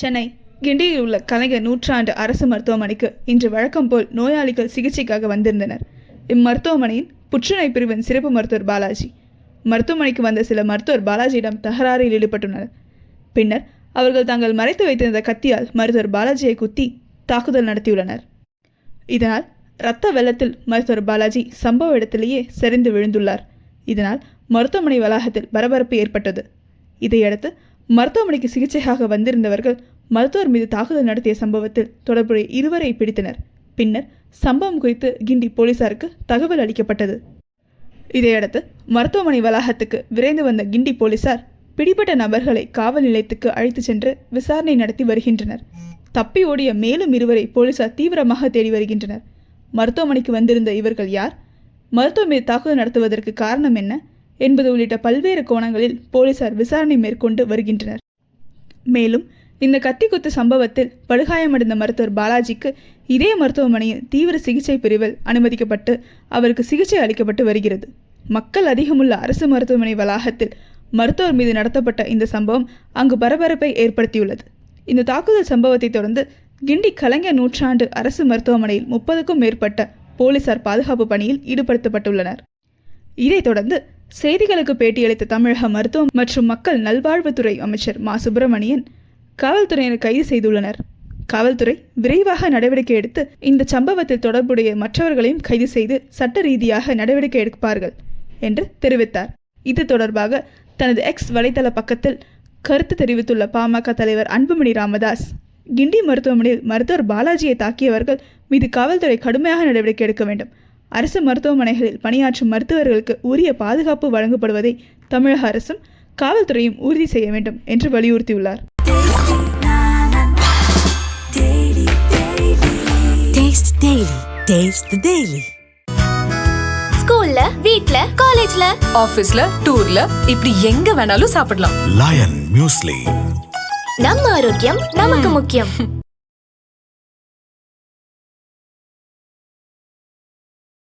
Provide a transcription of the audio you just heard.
சென்னை கிண்டியில் உள்ள கலைஞர் நூற்றாண்டு அரசு மருத்துவமனைக்கு இன்று வழக்கம் போல் நோயாளிகள் சிகிச்சைக்காக வந்திருந்தனர். இம்மருத்துவமனையின் புற்றுநோய் பிரிவின் சிறப்பு மருத்துவர் பாலாஜி மருத்துவமனைக்கு வந்த சில மருத்துவர் பாலாஜியிடம் தகராறில் ஈடுபட்டுள்ளனர். பின்னர் அவர்கள் தாங்கள் மறைத்து வைத்திருந்த கத்தியால் மருத்துவர் பாலாஜியை குத்தி தாக்குதல் நடத்தியுள்ளனர். இதனால் இரத்த வெள்ளத்தில் மருத்துவர் பாலாஜி சம்பவ இடத்திலேயே சரிந்து விழுந்துள்ளார். இதனால் மருத்துவமனை வளாகத்தில் பரபரப்பு ஏற்பட்டது. இதையடுத்து மருத்துவமனைக்கு சிகிச்சைக்காக வந்திருந்தவர்கள் மருத்துவர் மீது தாக்குதல் நடத்திய சம்பவத்தில் தொடர்புடைய இருவரை பிடித்தனர். பின்னர் சம்பவம் குறித்து கிண்டி போலீசாருக்கு தகவல் அளிக்கப்பட்டது. இதையடுத்து மருத்துவமனை வளாகத்துக்கு விரைந்து வந்த கிண்டி போலீசார் பிடிபட்ட நபர்களை காவல் நிலையத்துக்கு அழைத்துச் சென்று விசாரணை நடத்தி வருகின்றனர். தப்பி ஓடிய மேலும் இருவரை போலீசார் தீவிரமாக தேடி வருகின்றனர். மருத்துவமனைக்கு வந்திருந்த இவர்கள் யார், மருத்துவர் மீது தாக்குதல் நடத்துவதற்கு காரணம் என்ன என்பது உள்ளிட்ட பல்வேறு கோணங்களில் போலீசார் விசாரணை மேற்கொண்டு வருகின்றனர். மேலும் இந்த கத்திக்குத்து சம்பவத்தில் படுகாயமடைந்த மருத்துவர் பாலாஜிக்கு இதே மருத்துவமனையில் தீவிர சிகிச்சை பிரிவில் அனுமதிக்கப்பட்டு அவருக்கு சிகிச்சை அளிக்கப்பட்டு வருகிறது. மக்கள் அதிகமுள்ள அரசு மருத்துவமனை வளாகத்தில் மருத்துவர் மீது நடத்தப்பட்ட இந்த சம்பவம் அங்கு பரபரப்பை ஏற்படுத்தியுள்ளது. இந்த தாக்குதல் சம்பவத்தை தொடர்ந்து கிண்டி கலைஞர் நூற்றாண்டு அரசு மருத்துவமனையில் 30க்கும் மேற்பட்ட போலீசார் பாதுகாப்பு பணியில் ஈடுபடுத்தப்பட்டுள்ளனர். இதைத் தொடர்ந்து செய்திகளுக்கு பேட்டியளித்த தமிழக மருத்துவம் மற்றும் மக்கள் நல்வாழ்வுத்துறை அமைச்சர் மா சுப்பிரமணியன் காவல்துறையினர் கைது செய்துள்ளனர். காவல்துறை விரைவாக நடவடிக்கை எடுத்து இந்த சம்பவத்தில் தொடர்புடைய மற்றவர்களையும் கைது செய்து சட்ட ரீதியாக நடவடிக்கை எடுப்பார்கள் என்று தெரிவித்தார். இது தொடர்பாக தனது எக்ஸ் வலைதள பக்கத்தில் கருத்து தெரிவித்துள்ள பாமக தலைவர் அன்புமணி ராமதாஸ், கிண்டி மருத்துவமனையில் மருத்துவர் பாலாஜியை தாக்கியவர்கள் மீது காவல்துறை கடுமையாக நடவடிக்கை எடுக்க வேண்டும். அரசு மருத்துவமனைகளில் பணியாற்றும் மருத்துவர்களுக்கு உரிய பாதுகாப்பு வழங்கப்படுவதை தமிழக அரசும் காவல்துறையும் உறுதி செய்ய வேண்டும் என்று வலியுறுத்தியுள்ளார். ஸ்கூல்ல, வீட்ல, காலேஜ்ல, ஆபீஸ்ல, டூர்ல இப்படி எங்க வேணாலும் சாப்பிடலாம். Lion muesli. நம்ம ஆரோக்கியம் நமக்கு முக்கியம்.